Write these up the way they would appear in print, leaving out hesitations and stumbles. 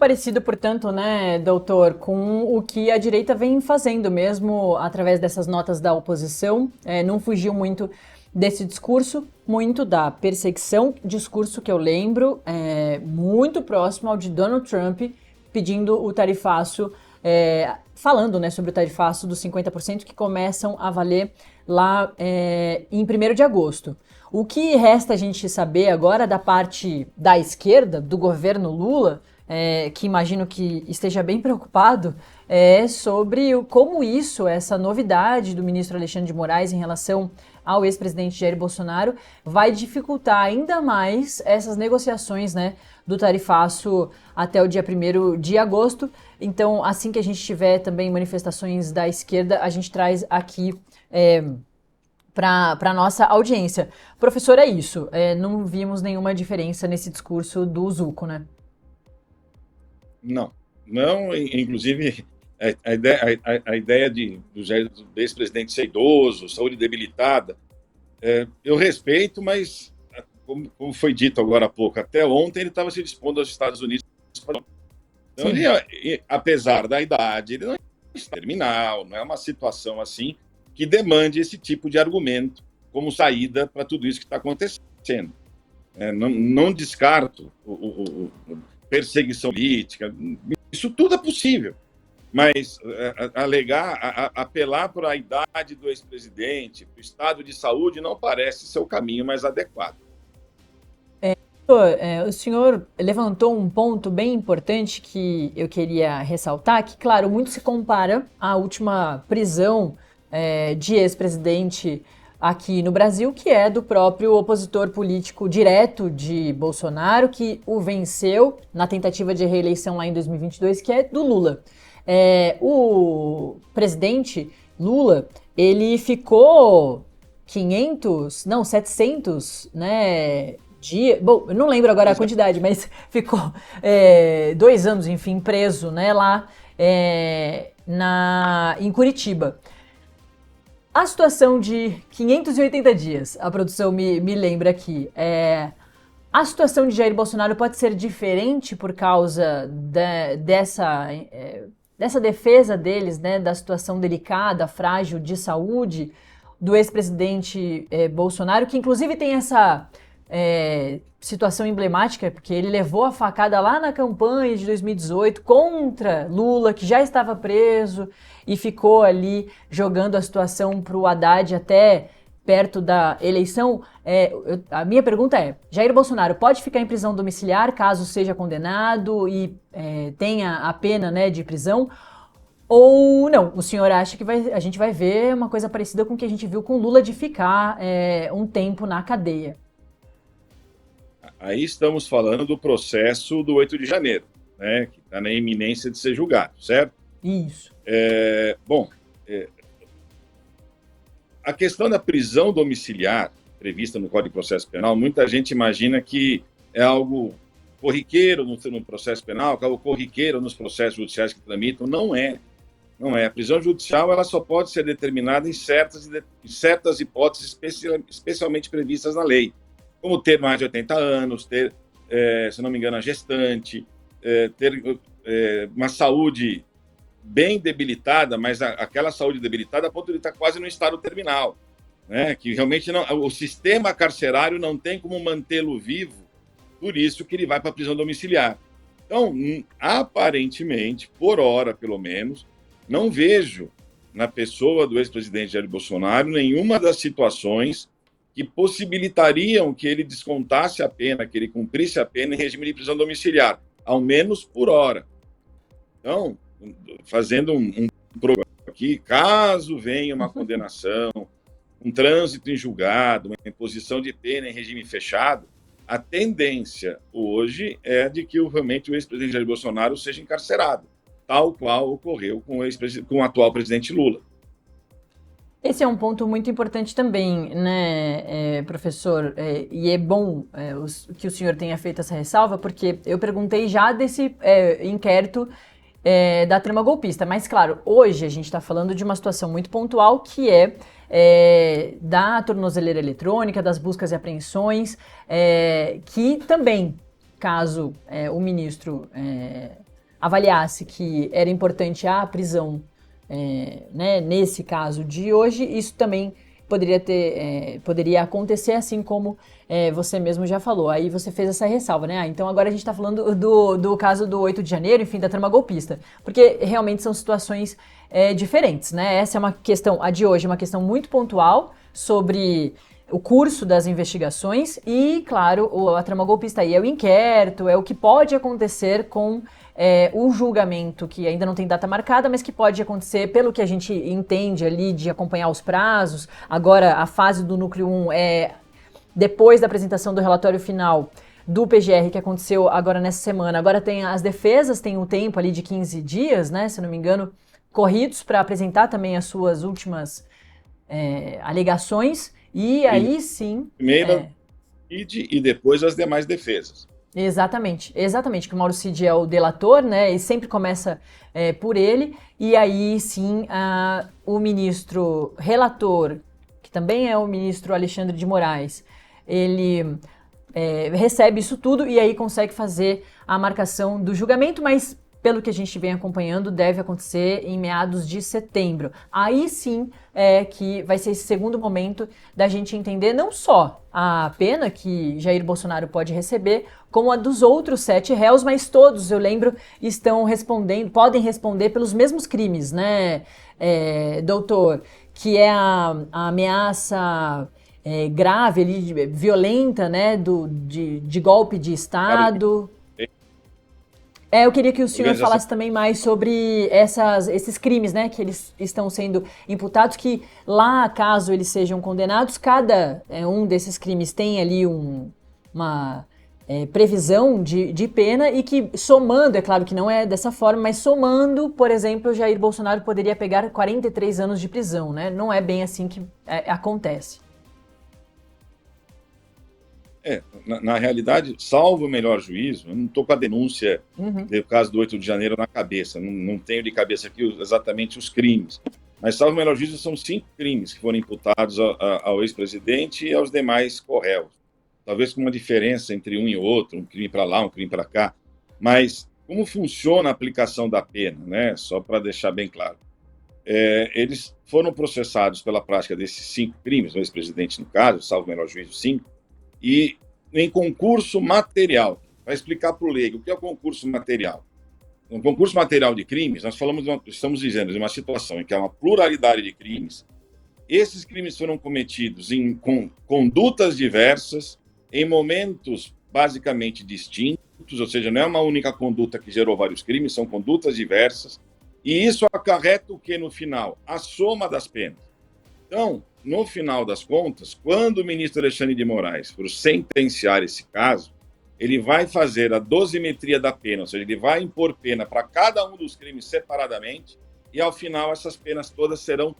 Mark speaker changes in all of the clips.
Speaker 1: parecido, portanto, né, doutor, com o que a direita vem fazendo mesmo através dessas notas da oposição. Não fugiu muito desse discurso, muito da perseguição, discurso que eu lembro muito próximo ao de Donald Trump, pedindo o tarifaço, falando, né, sobre o tarifaço dos 50% que começam a valer lá em 1º de agosto. O que resta a gente saber agora da parte da esquerda, do governo Lula, que imagino que esteja bem preocupado, sobre como isso, essa novidade do ministro Alexandre de Moraes em relação ao ex-presidente Jair Bolsonaro, vai dificultar ainda mais essas negociações, né, do tarifaço até o dia 1º de agosto. Então, assim que a gente tiver também manifestações da esquerda, a gente traz aqui para a nossa audiência. Professor, é isso. Não vimos nenhuma diferença nesse discurso do Zucco, né?
Speaker 2: Não, inclusive a ideia do ex-presidente ser idoso, saúde debilitada, eu respeito, mas como foi dito agora há pouco, até ontem ele estava se dispondo aos Estados Unidos. Então, apesar da idade, ele não está terminal, não é uma situação assim que demande esse tipo de argumento como saída para tudo isso que está acontecendo. Não descarto perseguição política, isso tudo é possível, mas apelar para a idade do ex-presidente, para o estado de saúde, não parece ser o caminho mais adequado.
Speaker 1: O senhor levantou um ponto bem importante que eu queria ressaltar, que, claro, muito se compara à última prisão de ex-presidente aqui no Brasil, que é do próprio opositor político direto de Bolsonaro, que o venceu na tentativa de reeleição lá em 2022, que é do Lula. O presidente Lula, ele ficou 700, né, bom, eu não lembro agora a quantidade, mas ficou 2 anos, enfim, preso, né, lá em Curitiba. A situação de 580 dias, a produção me lembra aqui, a situação de Jair Bolsonaro pode ser diferente por causa dessa defesa deles, né, da situação delicada, frágil de saúde do ex-presidente Bolsonaro, que inclusive tem essa situação emblemática, porque ele levou a facada lá na campanha de 2018 contra Lula, que já estava preso, e ficou ali jogando a situação para o Haddad até perto da eleição. A minha pergunta é, Jair Bolsonaro pode ficar em prisão domiciliar caso seja condenado e tenha a pena, né, de prisão? Ou não? O senhor acha que a gente vai ver uma coisa parecida com o que a gente viu com Lula, de ficar um tempo na cadeia?
Speaker 2: Aí estamos falando do processo do 8 de janeiro, né, que está na iminência de ser julgado, certo?
Speaker 1: Isso.
Speaker 2: A questão da prisão domiciliar, prevista no Código de Processo Penal, muita gente imagina que é algo corriqueiro no processo penal, que é algo corriqueiro nos processos judiciais que tramitam. Não é. A prisão judicial ela só pode ser determinada em certas hipóteses especialmente previstas na lei, como ter mais de 80 anos, ter, se não me engano, a gestante, ter uma saúde bem debilitada, mas aquela saúde debilitada a ponto de estar quase no estado terminal, né? Que realmente o sistema carcerário não tem como mantê-lo vivo, por isso que ele vai para a prisão domiciliar. Então, aparentemente, por hora pelo menos, não vejo na pessoa do ex-presidente Jair Bolsonaro nenhuma das situações que possibilitariam que ele descontasse a pena, que ele cumprisse a pena em regime de prisão domiciliar, ao menos por hora. Então, fazendo um programa aqui, caso venha uma condenação, um trânsito em julgado, uma imposição de pena em regime fechado, a tendência hoje é de que realmente o ex-presidente Jair Bolsonaro seja encarcerado, tal qual ocorreu com o atual presidente Lula.
Speaker 1: Esse é um ponto muito importante também, né, professor? E é bom que o senhor tenha feito essa ressalva, porque eu perguntei já desse inquérito da trama golpista. Mas, claro, hoje a gente está falando de uma situação muito pontual, que da tornozeleira eletrônica, das buscas e apreensões, que também, caso o ministro avaliasse que era importante a prisão, né, nesse caso de hoje, isso também poderia acontecer, assim como você mesmo já falou. Aí você fez essa ressalva, né? Então agora a gente está falando do caso do 8 de janeiro, enfim, da trama golpista, porque realmente são situações diferentes, né? Essa é uma questão, a de hoje é uma questão muito pontual sobre o curso das investigações e, claro, a trama golpista aí é o inquérito, é o que pode acontecer com o julgamento, que ainda não tem data marcada, mas que pode acontecer pelo que a gente entende ali de acompanhar os prazos. Agora, a fase do núcleo 1 é depois da apresentação do relatório final do PGR, que aconteceu agora nessa semana. Agora tem as defesas, tem um tempo ali de 15 dias, né, se não me engano, corridos para apresentar também as suas últimas alegações. E aí sim.
Speaker 2: Primeiro, e depois as demais defesas.
Speaker 1: Exatamente, que o Mauro Cid é o delator, né? E sempre começa por ele. E aí sim, o ministro relator, que também é o ministro Alexandre de Moraes, ele recebe isso tudo e aí consegue fazer a marcação do julgamento, mas pelo que a gente vem acompanhando, deve acontecer em meados de setembro. Aí sim que vai ser esse segundo momento da gente entender não só a pena que Jair Bolsonaro pode receber, como a dos outros 7 réus, mas todos, eu lembro, podem responder pelos mesmos crimes, né, doutor? Que é a ameaça grave, ali, violenta, né, de golpe de Estado. Eu queria que o senhor falasse também mais sobre esses crimes, né, que eles estão sendo imputados, que lá, caso eles sejam condenados, cada um desses crimes tem ali uma previsão de pena e que somando, é claro que não é dessa forma, mas somando, por exemplo, Jair Bolsonaro poderia pegar 43 anos de prisão, né? Não é bem assim que acontece.
Speaker 2: Na realidade, salvo o melhor juízo, eu não estou com a denúncia do caso do 8 de janeiro na cabeça, não tenho de cabeça aqui exatamente os crimes, mas salvo o melhor juízo são 5 crimes que foram imputados ao ex-presidente e aos demais corréus, talvez com uma diferença entre um e outro, um crime para lá, um crime para cá, mas como funciona a aplicação da pena, né? Só para deixar bem claro. Eles foram processados pela prática desses 5 crimes, o ex-presidente no caso, salvo o melhor juízo 5, e em concurso material. Para explicar para o leigo o que é o concurso material. No concurso material de crimes, nós estamos dizendo de uma situação em que há uma pluralidade de crimes. Esses crimes foram cometidos com condutas diversas, em momentos basicamente distintos, ou seja, não é uma única conduta que gerou vários crimes, são condutas diversas. E isso acarreta o que no final? A soma das penas. Então, no final das contas, quando o ministro Alexandre de Moraes for sentenciar esse caso, ele vai fazer a dosimetria da pena, ou seja, ele vai impor pena para cada um dos crimes separadamente e, ao final, essas penas todas serão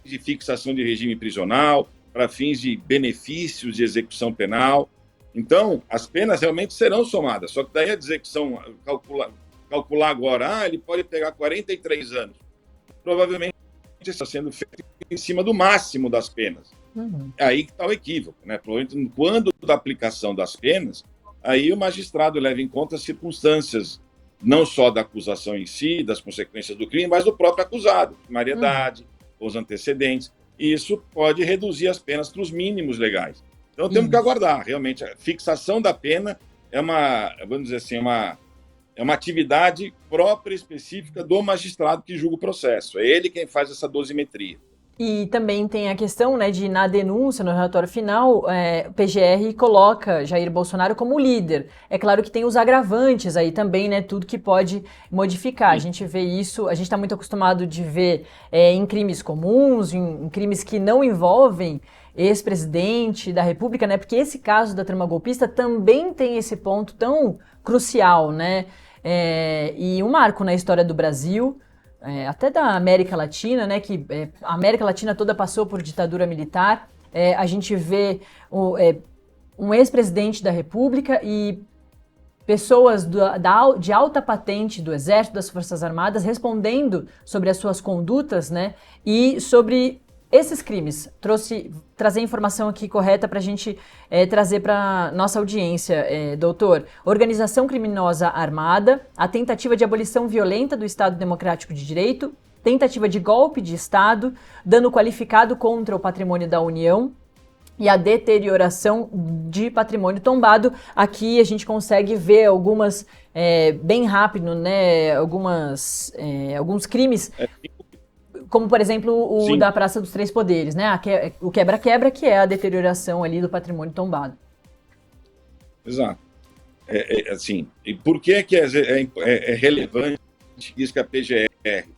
Speaker 2: de fixação de regime prisional, para fins de benefícios de execução penal. Então, as penas realmente serão somadas, só que daí a dizer que são calcular agora, ele pode pegar 43 anos. Provavelmente está sendo feito em cima do máximo das penas. Aí que está o equívoco, né? Quando da aplicação das penas, aí o magistrado leva em conta as circunstâncias, não só da acusação em si, das consequências do crime, mas do próprio acusado, primariedade, os antecedentes, e isso pode reduzir as penas para os mínimos legais. Então temos que aguardar, realmente, a fixação da pena é vamos dizer assim, é uma atividade própria e específica do magistrado que julga o processo. É ele quem faz essa dosimetria.
Speaker 1: E também tem a questão, né, de na denúncia, no relatório final, o PGR coloca Jair Bolsonaro como líder. É claro que tem os agravantes aí também, né, tudo que pode modificar. A gente vê isso, a gente está muito acostumado de ver em crimes comuns, em crimes que não envolvem ex-presidente da República, né, porque esse caso da trama golpista também tem esse ponto tão crucial, né, e um marco na história do Brasil, até da América Latina, né, que a América Latina toda passou por ditadura militar. A gente vê um ex-presidente da República e pessoas de alta patente do Exército, das Forças Armadas, respondendo sobre as suas condutas, né, e sobre Esses crimes, trazer informação aqui correta para a gente trazer para nossa audiência, doutor. Organização criminosa armada, a tentativa de abolição violenta do Estado Democrático de Direito, tentativa de golpe de Estado, dano qualificado contra o patrimônio da União e a deterioração de patrimônio tombado. Aqui a gente consegue ver algumas, bem rápido, né, alguns crimes, como, por exemplo, o
Speaker 2: Sim.
Speaker 1: da Praça dos Três Poderes, né? O quebra-quebra, que é a deterioração ali do patrimônio tombado.
Speaker 2: Exato. Assim, e por que é relevante isso que a PGR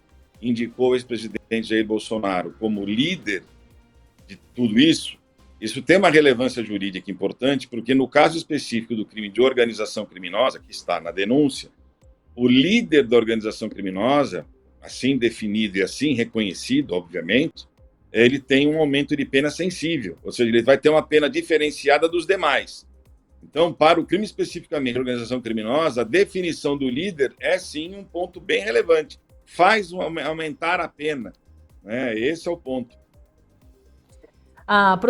Speaker 2: indicou o ex-presidente Jair Bolsonaro como líder de tudo isso? Isso tem uma relevância jurídica importante, porque no caso específico do crime de organização criminosa, que está na denúncia, o líder da organização criminosa, assim definido e assim reconhecido, obviamente, ele tem um aumento de pena sensível, ou seja, ele vai ter uma pena diferenciada dos demais. Então, para o crime especificamente de organização criminosa, a definição do líder é sim um ponto bem relevante, faz aumentar a pena, né? Esse é o ponto.